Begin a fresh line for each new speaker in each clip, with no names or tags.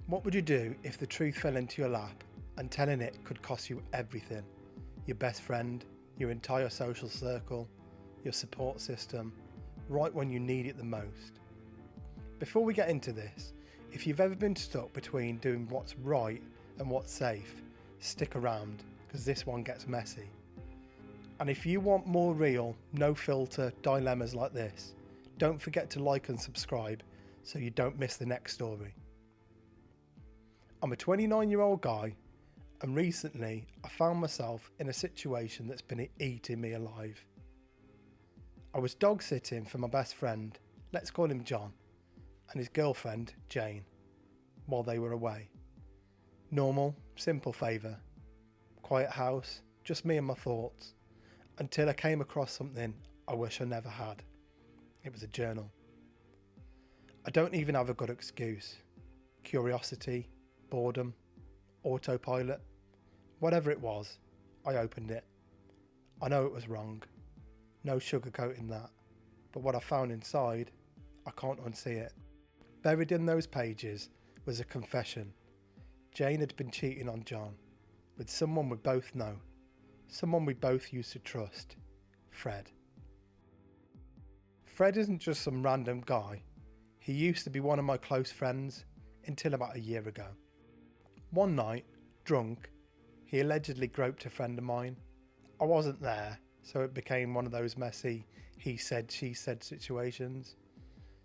What would you do if the truth fell into your lap and telling it could cost you everything? Your best friend, your entire social circle, your support system, right when you need it the most. Before we get into this, if you've ever been stuck between doing what's right and what's safe, stick around because this one gets messy. And if you want more real, no filter dilemmas like this, don't forget to like and subscribe so you don't miss the next story. I'm a 29-year-old guy, and recently I found myself in a situation that's been eating me alive. I was dog sitting for my best friend, let's call him John, and his girlfriend Jane, while they were away. Normal, simple favour. Quiet house, just me and my thoughts, until I came across something I wish I never had. It was a journal. I don't even have a good excuse. Curiosity, boredom, autopilot, whatever it was, I opened it. I know it was wrong. No sugarcoating that. But what I found inside, I can't unsee it. Buried in those pages was a confession. Jane had been cheating on John with someone we both know, someone we both used to trust, Fred. Fred isn't just some random guy. He used to be one of my close friends until about a year ago. One night, drunk, he allegedly groped a friend of mine. I wasn't there, so it became one of those messy he said, she said situations.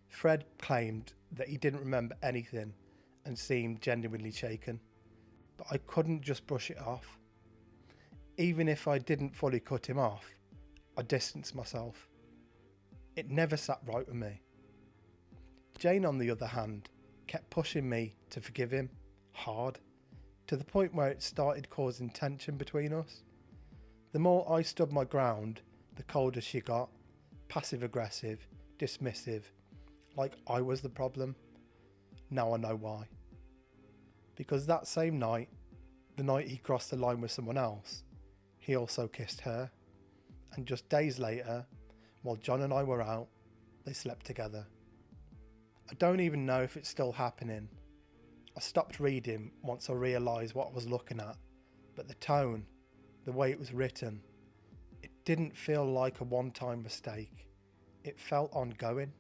Fred claimed that he didn't remember anything and seemed genuinely shaken, but I couldn't just brush it off. Even if I didn't fully cut him off, I distanced myself. It never sat right with me. Jane, on the other hand, kept pushing me to forgive him, hard, to the point where it started causing tension between us. The more I stood my ground, the colder she got, passive-aggressive, dismissive, like I was the problem. Now I know why. Because that same night, the night he crossed the line with someone else, he also kissed her. And just days later, while John and I were out, they slept together. I don't even know if it's still happening. I stopped reading once I realised what I was looking at, but the tone, the way it was written, it didn't feel like a one-time mistake. It felt ongoing.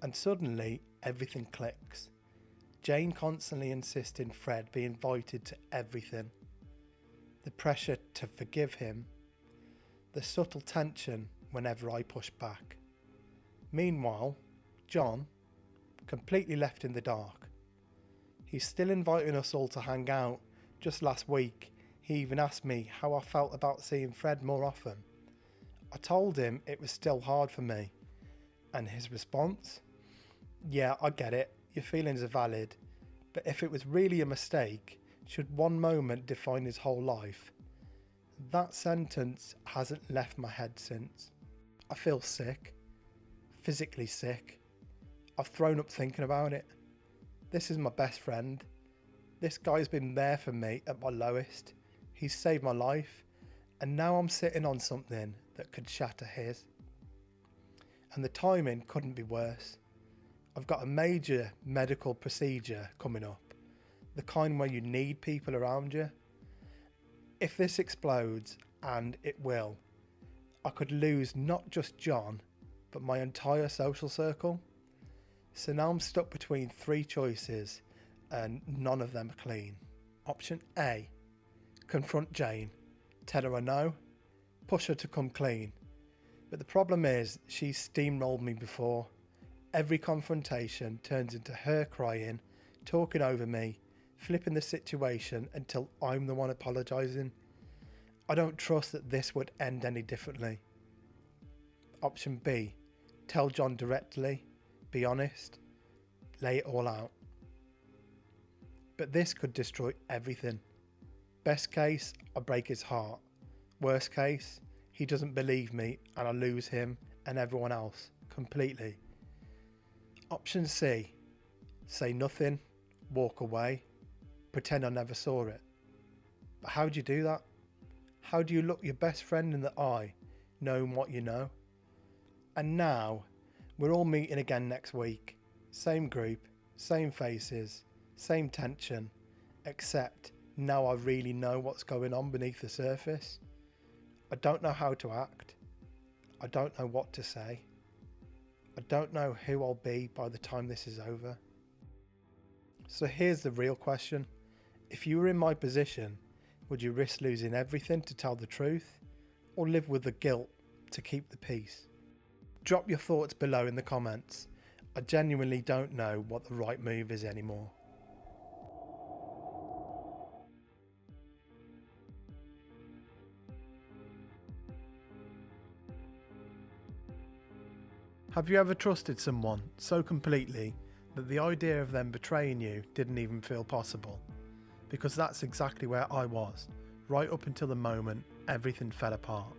And suddenly, everything clicks. Jane constantly insisting Fred be invited to everything. The pressure to forgive him. The subtle tension whenever I push back. Meanwhile, John, completely left in the dark. He's still inviting us all to hang out. Just last week, he even asked me how I felt about seeing Fred more often. I told him it was still hard for me. And his response? Yeah, I get it. Your feelings are valid. But if it was really a mistake, should one moment define his whole life? That sentence hasn't left my head since. I feel sick. Physically sick. I've thrown up thinking about it. This is my best friend. This guy's been there for me at my lowest. He's saved my life. And now I'm sitting on something that could shatter his. And the timing couldn't be worse. I've got a major medical procedure coming up. The kind where you need people around you. If this explodes, and it will, I could lose not just John, but my entire social circle. So now I'm stuck between three choices and none of them are clean. Option A, confront Jane, tell her I know, push her to come clean. But the problem is she's steamrolled me before. Every confrontation turns into her crying, talking over me, flipping the situation until I'm the one apologising. I don't trust that this would end any differently. Option B, tell John directly, be honest, lay it all out. But this could destroy everything. Best case, I break his heart. Worst case, he doesn't believe me and I lose him and everyone else completely. Option C, say nothing, walk away, pretend I never saw it. But how do you do that? How do you look your best friend in the eye, knowing what you know? And now, we're all meeting again next week. Same group, same faces, Same tension, except now I really know what's going on beneath the surface. I don't know how to act. I don't know what to say. I don't know who I'll be by the time this is over. So here's the real question. If you were in my position, would you risk losing everything to tell the truth, or live with the guilt to keep the peace? Drop your thoughts below in the comments. I genuinely don't know what the right move is anymore. Have you ever trusted someone so completely that the idea of them betraying you didn't even feel possible? Because that's exactly where I was, right up until the moment everything fell apart.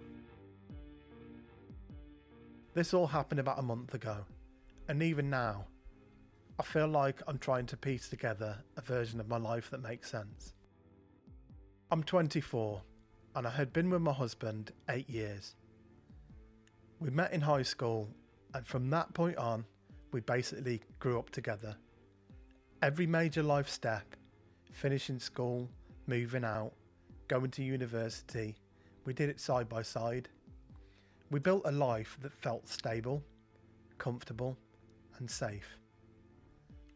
This all happened about a month ago, and even now, I feel like I'm trying to piece together a version of my life that makes sense. I'm 24, and I had been with my husband 8 years. We met in high school, and from that point on, we basically grew up together. Every major life step, finishing school, moving out, going to university, we did it side by side. We built a life that felt stable, comfortable, and safe.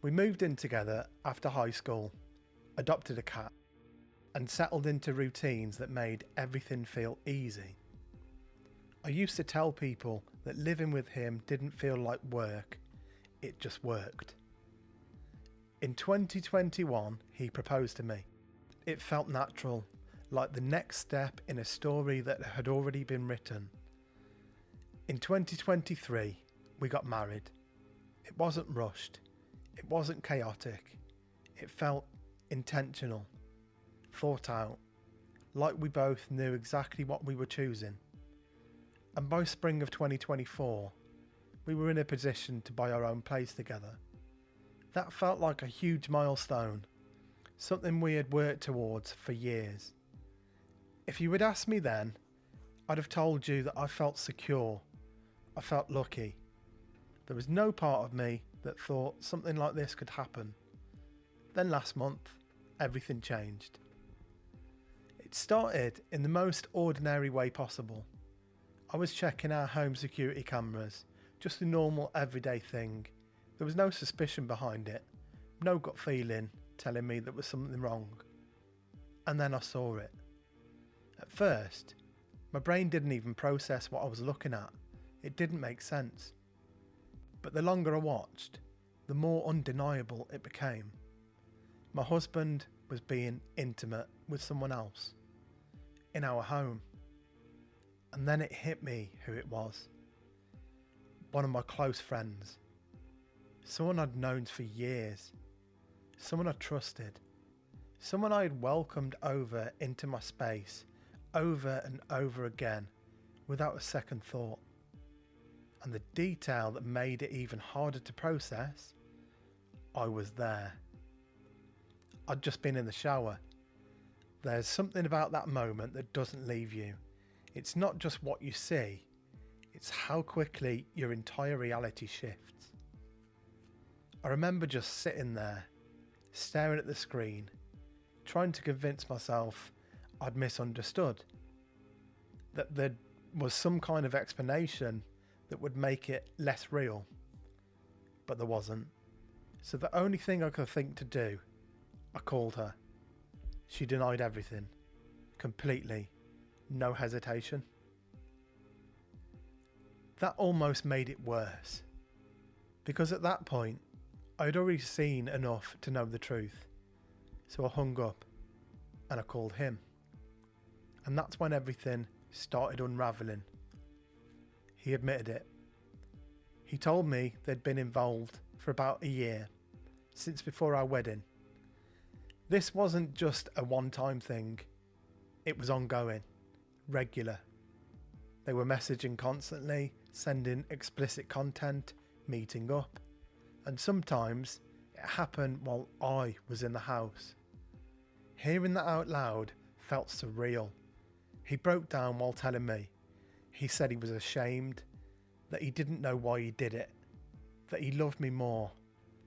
We moved in together after high school, adopted a cat, and settled into routines that made everything feel easy. I used to tell people that living with him didn't feel like work, it just worked. In 2021, he proposed to me. It felt natural, like the next step in a story that had already been written. In 2023, we got married. It wasn't rushed, it wasn't chaotic, it felt intentional, thought out, like we both knew exactly what we were choosing. And by spring of 2024, we were in a position to buy our own place together. That felt like a huge milestone, something we had worked towards for years. If you had asked me then, I'd have told you that I felt secure, I felt lucky. There was no part of me that thought something like this could happen. Then last month, everything changed. It started in the most ordinary way possible. I was checking our home security cameras, just a normal everyday thing. There was no suspicion behind it, no gut feeling telling me there was something wrong. And then I saw it. At first, my brain didn't even process what I was looking at. It didn't make sense. But the longer I watched, the more undeniable it became. My husband was being intimate with someone else in our home. And then it hit me who it was. One of my close friends. Someone I'd known for years. Someone I trusted. Someone I had welcomed over into my space over and over again without a second thought. And the detail that made it even harder to process, I was there. I'd just been in the shower. There's something about that moment that doesn't leave you. It's not just what you see, it's how quickly your entire reality shifts. I remember just sitting there, staring at the screen, trying to convince myself I'd misunderstood, that there was some kind of explanation that would make it less real. But there wasn't. So the only thing I could think to do, I called her. She denied everything, completely. No hesitation. That almost made it worse, because at that point I'd already seen enough to know the truth. So I hung up and I called him, and that's when everything started unravelling. He admitted it. He told me they'd been involved for about a year, since before our wedding. This wasn't just a one-time thing, it was ongoing. Regular. They were messaging constantly, sending explicit content, meeting up, and sometimes it happened while I was in the house. Hearing that out loud felt surreal. He broke down while telling me. He said he was ashamed, that he didn't know why he did it, that he loved me more,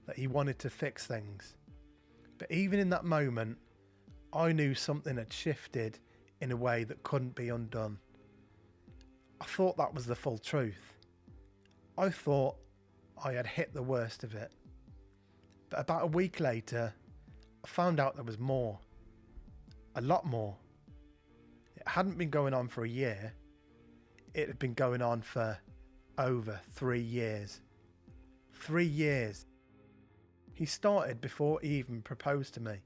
that he wanted to fix things. But even in that moment, I knew something had shifted in a way that couldn't be undone. I thought that was the full truth. I thought I had hit the worst of it. But about a week later, I found out there was more. A lot more. It hadn't been going on for a year. It had been going on for over 3 years. 3 years. He started before he even proposed to me,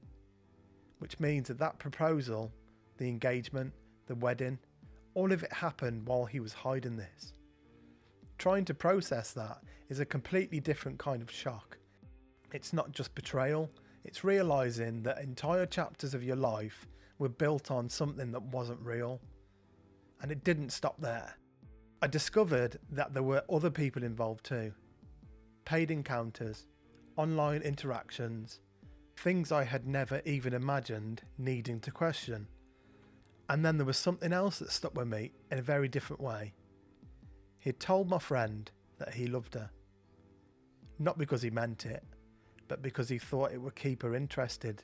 which means that proposal, the engagement, the wedding, all of it happened while he was hiding this. Trying to process that is a completely different kind of shock. It's not just betrayal, it's realising that entire chapters of your life were built on something that wasn't real. And it didn't stop there. I discovered that there were other people involved too. Paid encounters, online interactions, things I had never even imagined needing to question. And then there was something else that stuck with me in a very different way. He'd told my friend that he loved her. Not because he meant it, but because he thought it would keep her interested.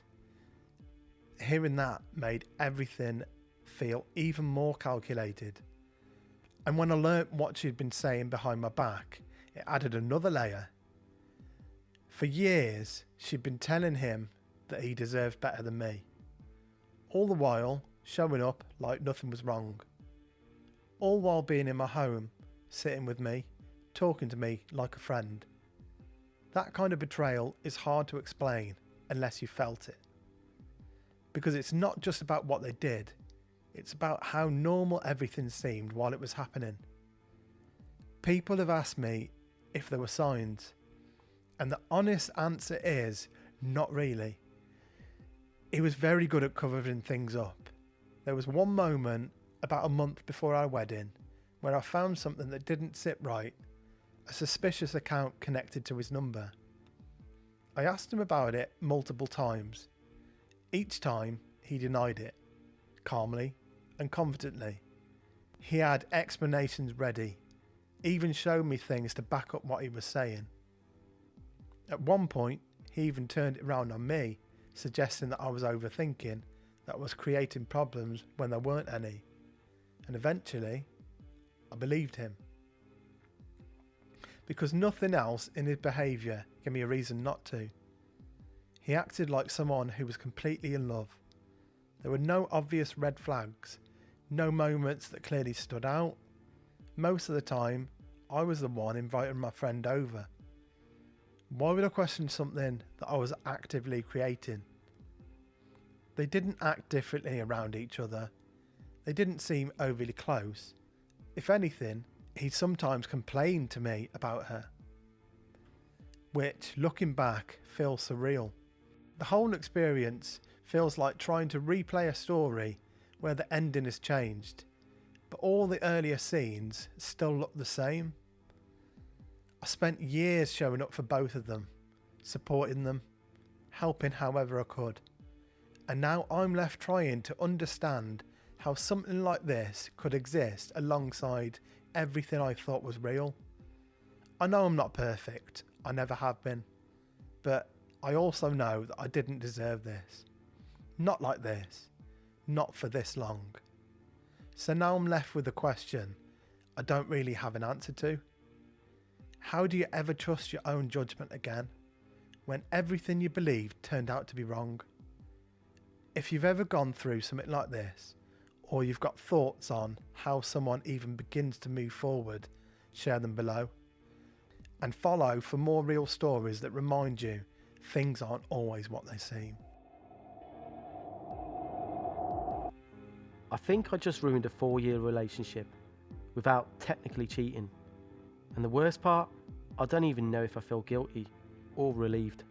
Hearing that made everything feel even more calculated. And when I learnt what she'd been saying behind my back, it added another layer. For years, she'd been telling him that he deserved better than me. All the while, showing up like nothing was wrong. All while being in my home, sitting with me, talking to me like a friend. That kind of betrayal is hard to explain unless you felt it. Because it's not just about what they did, it's about how normal everything seemed while it was happening. People have asked me if there were signs, and the honest answer is not really. He was very good at covering things up. There was one moment about a month before our wedding where I found something that didn't sit right, a suspicious account connected to his number. I asked him about it multiple times. Each time he denied it, calmly and confidently. He had explanations ready, even showed me things to back up what he was saying. At one point, he even turned it around on me, suggesting that I was overthinking, that I was creating problems when there weren't any. And eventually, I believed him. Because nothing else in his behaviour gave me a reason not to. He acted like someone who was completely in love. There were no obvious red flags, no moments that clearly stood out. Most of the time, I was the one inviting my friend over. Why would I question something that I was actively creating? They didn't act differently around each other. They didn't seem overly close. If anything, he sometimes complained to me about her, which, looking back, feels surreal. The whole experience feels like trying to replay a story where the ending has changed, but all the earlier scenes still look the same. I spent years showing up for both of them, supporting them, helping however I could. And now I'm left trying to understand how something like this could exist alongside everything I thought was real. I know I'm not perfect, I never have been, but I also know that I didn't deserve this. Not like this, not for this long. So now I'm left with a question I don't really have an answer to. How do you ever trust your own judgment again, when everything you believed turned out to be wrong? If you've ever gone through something like this, or you've got thoughts on how someone even begins to move forward, share them below. And follow for more real stories that remind you things aren't always what they seem.
I think I just ruined a 4-year relationship without technically cheating. And the worst part, I don't even know if I feel guilty or relieved.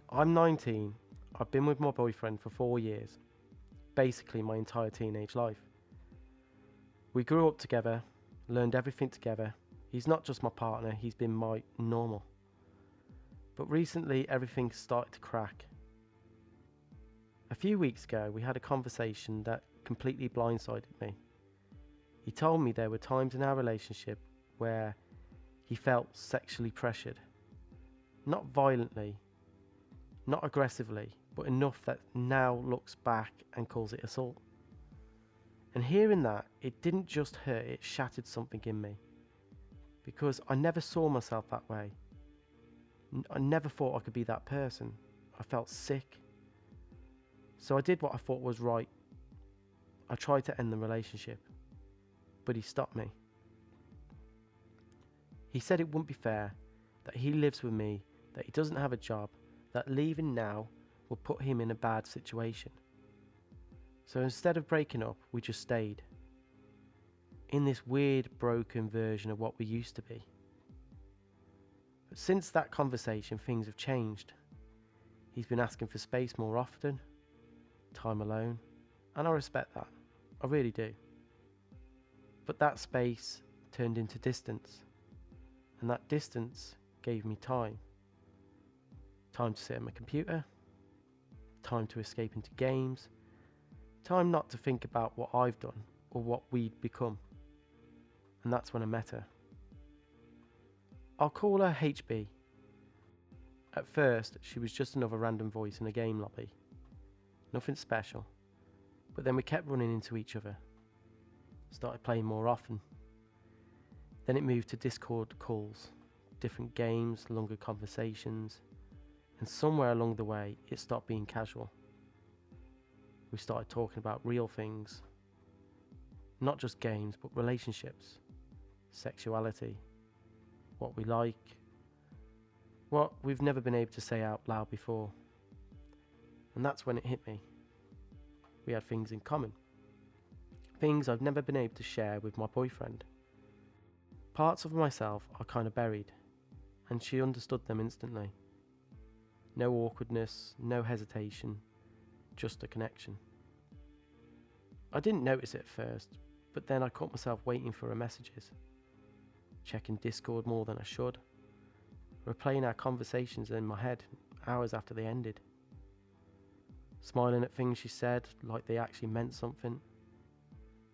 I'm 19. I've been with my boyfriend for 4 years, basically my entire teenage life. We grew up together, learned everything together. He's not just my partner, he's been my normal. But recently everything started to crack. A few weeks ago we had a conversation that completely blindsided me. He told me there were times in our relationship where he felt sexually pressured. Not violently, not aggressively, but enough that now looks back and calls it assault. And hearing that, it didn't just hurt, it shattered something in me. Because I never saw myself that way. I never thought I could be that person. I felt sick. So I did what I thought was right. I tried to end the relationship, but he stopped me. He said it wouldn't be fair, that he lives with me, that he doesn't have a job, that leaving now will put him in a bad situation. So instead of breaking up, we just stayed. In this weird, broken version of what we used to be. But since that conversation, things have changed. He's been asking for space more often, time alone, and I respect that. I really do. But that space turned into distance, and that distance gave me time. Time to sit at my computer, time to escape into games, time not to think about what I've done or what we'd become. And that's when I met her. I'll call her HB. At first, she was just another random voice in a game lobby. Nothing special. But then we kept running into each other. Started playing more often. Then it moved to Discord calls, different games, longer conversations, and somewhere along the way, it stopped being casual. We started talking about real things. Not just games, but relationships, sexuality, what we like, what we've never been able to say out loud before. And that's when it hit me. We had things in common. Things I've never been able to share with my boyfriend. Parts of myself are kind of buried, and she understood them instantly. No awkwardness, no hesitation, just a connection. I didn't notice it at first, but then I caught myself waiting for her messages, checking Discord more than I should, replaying our conversations in my head hours after they ended, smiling at things she said like they actually meant something.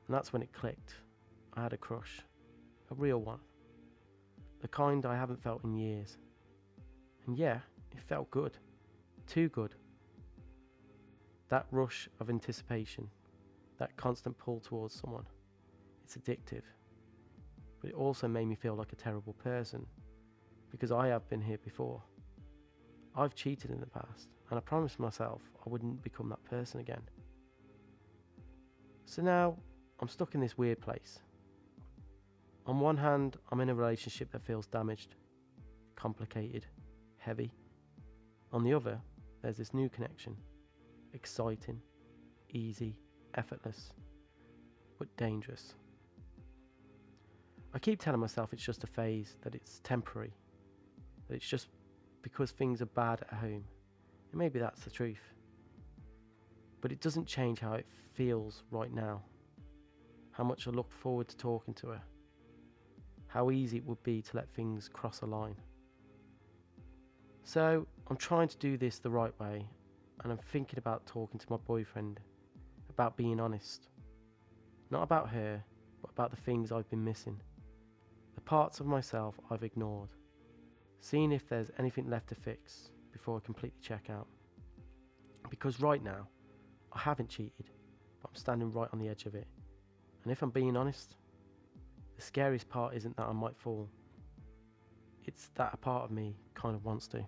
And that's when it clicked. I had a crush, a real one, the kind I haven't felt in years. And yeah, it felt good, too good. That rush of anticipation, that constant pull towards someone, it's addictive. But it also made me feel like a terrible person, because I have been here before. I've cheated in the past, and I promised myself I wouldn't become that person again. So now, I'm stuck in this weird place. On one hand, I'm in a relationship that feels damaged, complicated, heavy. On the other, there's this new connection. Exciting, easy, effortless, but dangerous. I keep telling myself it's just a phase, that it's temporary, that it's just because things are bad at home. And maybe that's the truth. But it doesn't change how it feels right now. How much I look forward to talking to her. How easy it would be to let things cross a line. So, I'm trying to do this the right way, and I'm thinking about talking to my boyfriend, about being honest. Not about her, but about the things I've been missing. The parts of myself I've ignored. Seeing if there's anything left to fix before I completely check out. Because right now, I haven't cheated, but I'm standing right on the edge of it. And if I'm being honest, the scariest part isn't that I might fall. It's that a part of me kind of wants to.